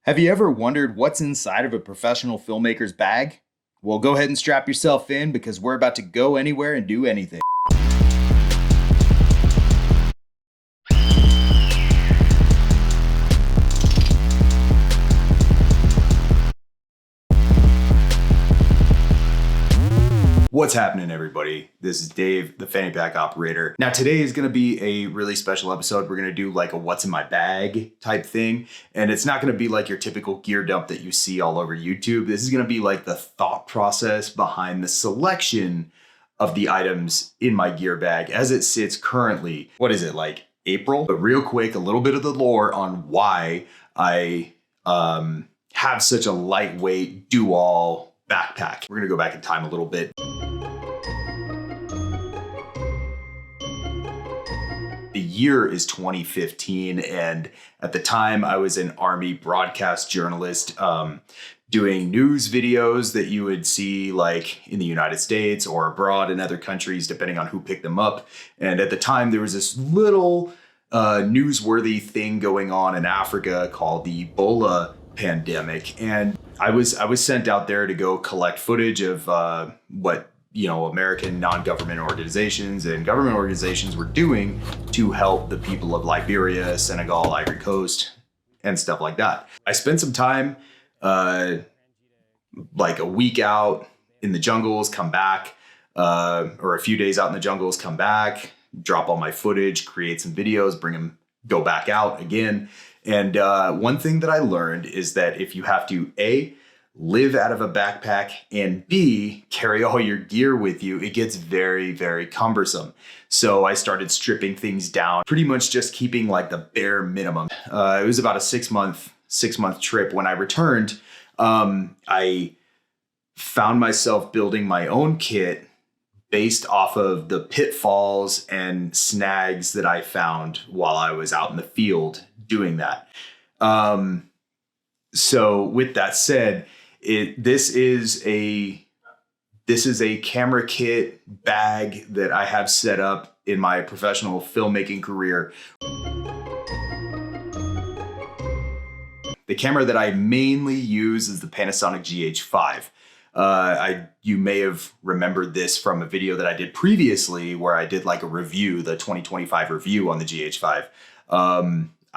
Have you ever wondered what's inside of a professional filmmaker's bag? Well, go ahead and strap yourself in because we're about to go anywhere and do anything. What's happening, everybody? This is Dave, the Fanny pack operator. Now, today is going to be a really special episode. We're going to do like a what's in my bag type thing. And it's not going to be like your typical gear dump that you see all over YouTube. This is going to be like the thought process behind the selection of the items in my gear bag as it sits currently. What is it, like April? But real quick, a little bit of the lore on why I have such a lightweight do-all backpack. We're going to go back in time a little bit. The year is 2015, and at the time I was an Army broadcast journalist doing news videos that you would see like in the United States or abroad in other countries, depending on who picked them up. And at the time there was this little newsworthy thing going on in Africa called the Ebola pandemic, and I was sent out there to go collect footage of what American non-government organizations and government organizations were doing to help the people of Liberia, Senegal, Ivory Coast, and stuff like that. I spent some time, like a week out in the jungles, come back, or a few days out in the jungles, come back, drop all my footage, create some videos, go back out again. And one thing that I learned is that if you have to A, live out of a backpack, and B, carry all your gear with you, it gets very, very cumbersome. So I started stripping things down, pretty much just keeping like the bare minimum. It was about a six month trip. When I returned, I found myself building my own kit based off of the pitfalls and snags that I found while I was out in the field doing that. So with that said, this is a camera kit bag that I have set up in my professional filmmaking career. The camera that I mainly use is the Panasonic GH5. You may have remembered this from a video that I did previously where I did like a review, the 2025 review on the GH5.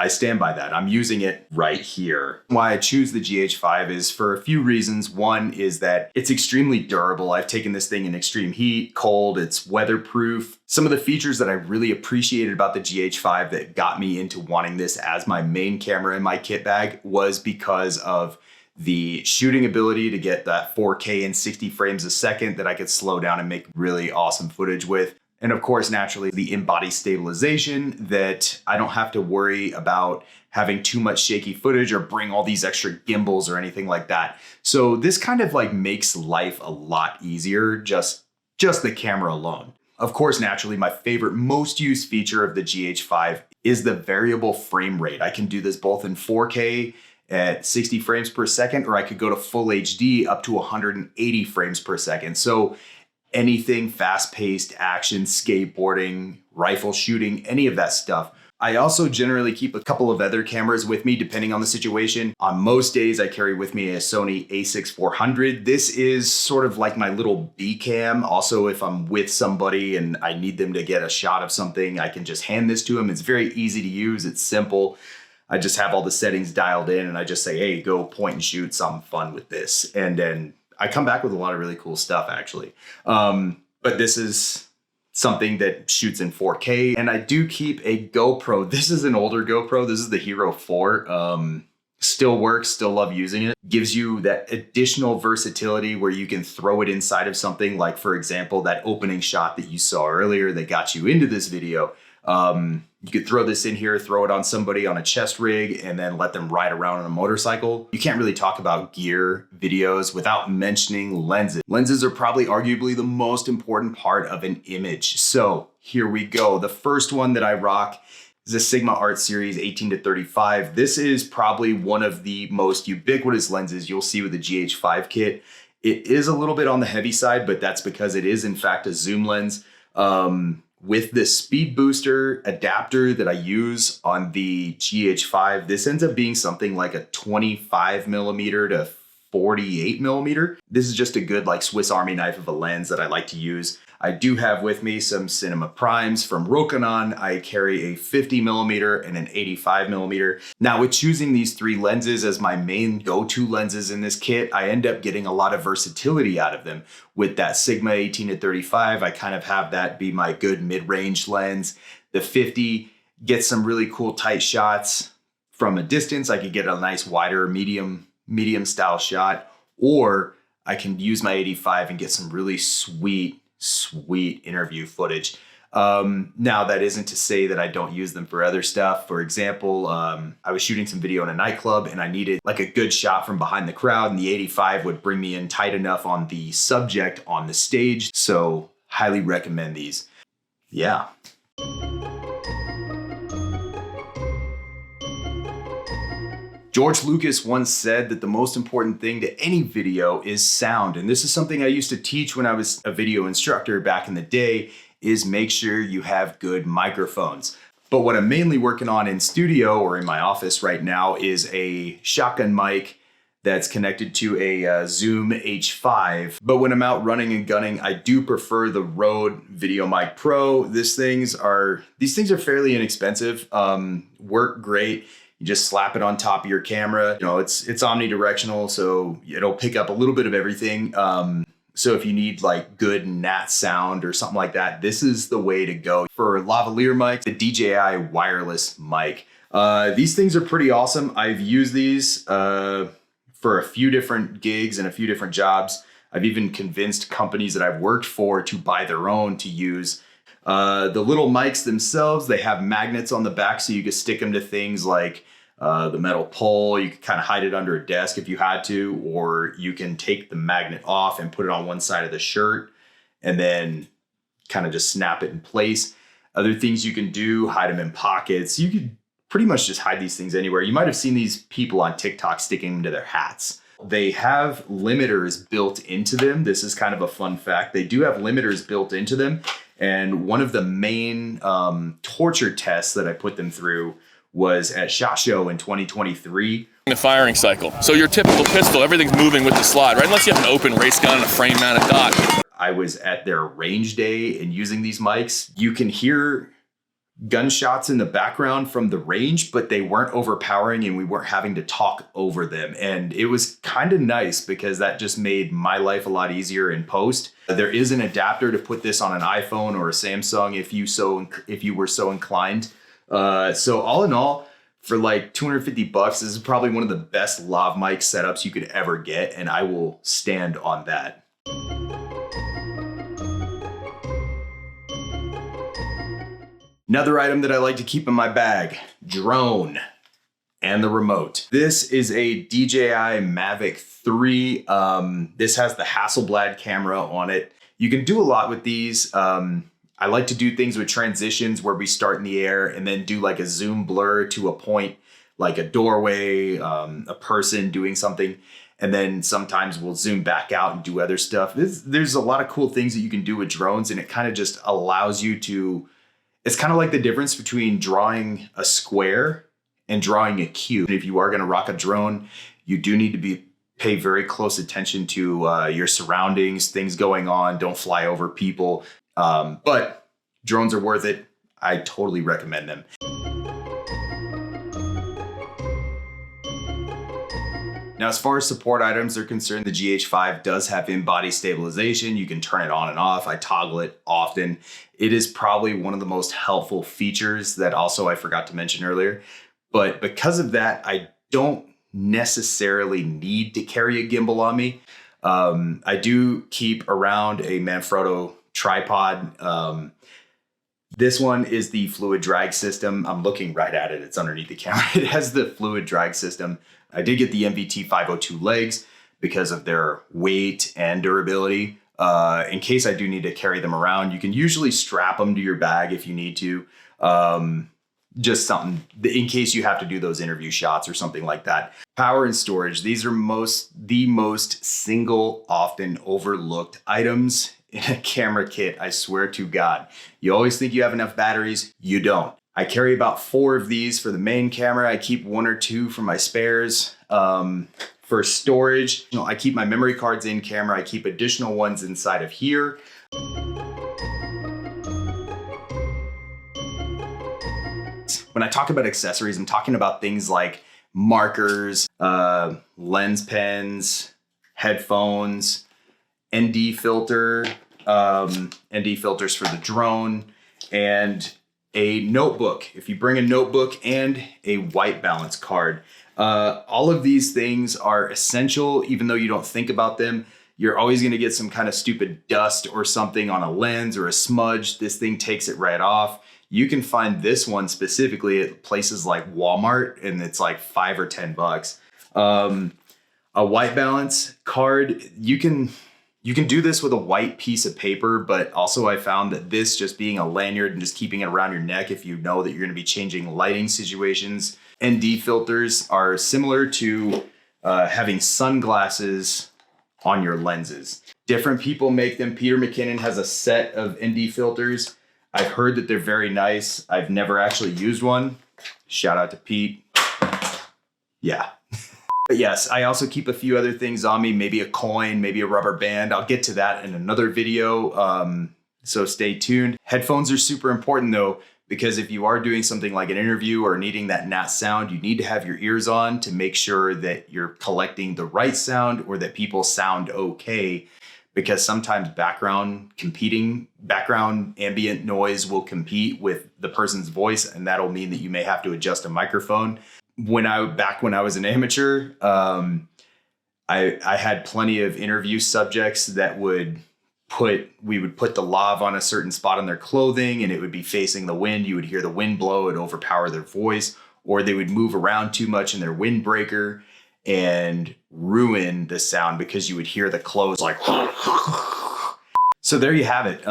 I stand by that. I'm using it right here. Why I choose the GH5 is for a few reasons. One is that it's extremely durable. I've taken this thing in extreme heat, cold, it's weatherproof. Some of the features that I really appreciated about the GH5 that got me into wanting this as my main camera in my kit bag was because of the shooting ability to get that 4K and 60 frames a second that I could slow down and make really awesome footage with. And of course, naturally, the in-body stabilization that I don't have to worry about having too much shaky footage or bring all these extra gimbals or anything like that. So this kind of like makes life a lot easier, just the camera alone. Of course, naturally, my favorite, most used feature of the GH5 is the variable frame rate. I can do this both in 4K at 60 frames per second, or I could go to full HD up to 180 frames per second. So anything fast-paced, action, skateboarding, rifle shooting, any of that stuff. I also generally keep a couple of other cameras with me depending on the situation. On most days, I carry with me a Sony a6-400. This is sort of like my little B cam. Also, if I'm with somebody and I need them to get a shot of something, I can just hand this to them. It's very easy to use. It's simple. I just have all the settings dialed in and I just say, hey, go point and shoot something fun with this. And then I come back with a lot of really cool stuff, actually. But this is something that shoots in 4K. And I do keep a GoPro. This is an older GoPro. This is the Hero 4. Still works, still love using it. Gives you that additional versatility where you can throw it inside of something like, for example, that opening shot that you saw earlier that got you into this video. You could throw this in here, throw it on somebody on a chest rig, and then let them ride around on a motorcycle. You can't really talk about gear videos without mentioning lenses. Lenses are probably arguably the most important part of an image. So here we go. The first one that I rock is a Sigma Art Series 18-35. This is probably one of the most ubiquitous lenses you'll see with the GH5 kit. It is a little bit on the heavy side, but that's because it is in fact a zoom lens. with the speed booster adapter that I use on the GH5, this ends up being something like a 25 millimeter to 48 millimeter. This is just a good like Swiss Army knife of a lens that I like to use. I do have with me some cinema primes from Rokinon. I carry a 50 millimeter and an 85 millimeter. Now with choosing these three lenses as my main go-to lenses in this kit, I end up getting a lot of versatility out of them. With that Sigma 18 to 35, I kind of have that be my good mid-range lens. The 50 gets some really cool tight shots from a distance. I could get a nice wider medium style shot, or I can use my 85 and get some really sweet interview footage. Now that isn't to say that I don't use them for other stuff. For example, I was shooting some video in a nightclub and I needed like a good shot from behind the crowd, and the 85 would bring me in tight enough on the subject on the stage. So highly recommend these. Yeah. George Lucas once said that the most important thing to any video is sound. And this is something I used to teach when I was a video instructor back in the day, is make sure you have good microphones. But what I'm mainly working on in studio or in my office right now is a shotgun mic that's connected to a Zoom H5. But when I'm out running and gunning, I do prefer the Rode VideoMic Pro. These things are fairly inexpensive, work great. You just slap it on top of your camera. You know, it's omnidirectional, so it'll pick up a little bit of everything. So if you need like good nat sound or something like that, this is the way to go. For lavalier mics, the DJI wireless mic. These things are pretty awesome. I've used these for a few different gigs and a few different jobs. I've even convinced companies that I've worked for to buy their own to use. The little mics themselves, they have magnets on the back so you can stick them to things like the metal pole. You could kind of hide it under a desk if you had to, or you can take the magnet off and put it on one side of the shirt and then kind of just snap it in place. Other things you can do, hide them in pockets. You could pretty much just hide these things anywhere. You might have seen these people on TikTok sticking them to their hats. They have limiters built into them. This is kind of a fun fact. They do have limiters built into them. And one of the main torture tests that I put them through was at SHOT Show in 2023. The firing cycle. So your typical pistol, everything's moving with the slide, right? Unless you have an open race gun and a frame mounted dot. I was at their range day and using these mics. You can hear gunshots in the background from the range, but they weren't overpowering and we weren't having to talk over them. And it was kind of nice because that just made my life a lot easier in post. There is an adapter to put this on an iPhone or a Samsung if you were so inclined. So all in all, for like $250, this is probably one of the best lav mic setups you could ever get, and I will stand on that. Another item that I like to keep in my bag, drone and the remote. This is a DJI Mavic 3. This has the Hasselblad camera on it. You can do a lot with these. I like to do things with transitions where we start in the air and then do like a zoom blur to a point, like a doorway, a person doing something. And then sometimes we'll zoom back out and do other stuff. There's a lot of cool things that you can do with drones, and it kind of just allows you to, it's kind of like the difference between drawing a square and drawing a cube. If you are going to rock a drone, you do need to pay very close attention to your surroundings, things going on. Don't fly over people. But drones are worth it. I totally recommend them. Now, as far as support items are concerned, the GH5 does have in-body stabilization. You can turn it on and off. I toggle it often. It is probably one of the most helpful features that also I forgot to mention earlier. But because of that, I don't necessarily need to carry a gimbal on me. I do keep around a Manfrotto tripod. This one is the fluid drag system. I'm looking right at it. It's underneath the camera. It has the fluid drag system. I did get the MVT 502 legs because of their weight and durability. In case I do need to carry them around, you can usually strap them to your bag if you need to. Just something in case you have to do those interview shots or something like that. Power and storage. These are the most single, often overlooked items in a camera kit, I swear to God. You always think you have enough batteries, you don't. I carry about 4 of these for the main camera. I keep 1 or 2 for my spares. For storage, I keep my memory cards in camera. I keep additional ones inside of here. When I talk about accessories, I'm talking about things like markers, lens pens, headphones, ND filter, ND filters for the drone, and a notebook. If you bring a notebook and a white balance card, all of these things are essential, even though you don't think about them. You're always going to get some kind of stupid dust or something on a lens or a smudge. This thing takes it right off. You can find this one specifically at places like Walmart, and it's like $5 or $10. A white balance card, you can do this with a white piece of paper, but also I found that this just being a lanyard and just keeping it around your neck, if you know that you're going to be changing lighting situations. ND filters are similar to having sunglasses on your lenses. Different people make them. Peter McKinnon has a set of ND filters. I've heard that they're very nice. I've never actually used one. Shout out to Pete. Yeah. But yes, I also keep a few other things on me, maybe a coin, maybe a rubber band. I'll get to that in another video, so stay tuned. Headphones are super important though, because if you are doing something like an interview or needing that nat sound, you need to have your ears on to make sure that you're collecting the right sound or that people sound okay. Because sometimes background ambient noise will compete with the person's voice, and that'll mean that you may have to adjust a microphone. Back when I was an amateur, I had plenty of interview subjects that we would put the lav on a certain spot on their clothing and it would be facing the wind. You would hear the wind blow and overpower their voice, or they would move around too much in their windbreaker and ruin the sound because you would hear the clothes like. So there you have it.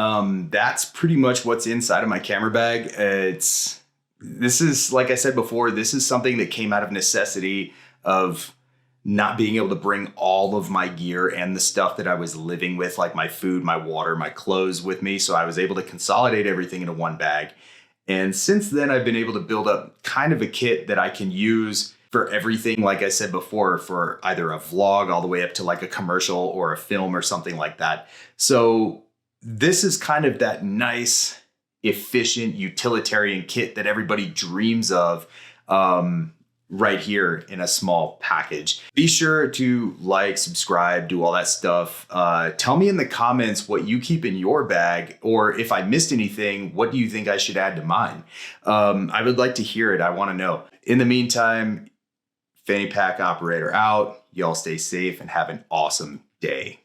That's pretty much what's inside of my camera bag. This is, like I said before, this is something that came out of necessity of not being able to bring all of my gear and the stuff that I was living with, like my food, my water, my clothes with me. So I was able to consolidate everything into one bag. And since then, I've been able to build up kind of a kit that I can use for everything, like I said before, for either a vlog all the way up to like a commercial or a film or something like that. So this is kind of that nice, efficient, utilitarian kit that everybody dreams of, right here in a small package. Be sure to like, subscribe, do all that stuff. Tell me in the comments what you keep in your bag, or if I missed anything, what do you think I should add to mine? I would like to hear it. I want to know. In the meantime, Fanny Pack Operator out. Y'all stay safe and have an awesome day.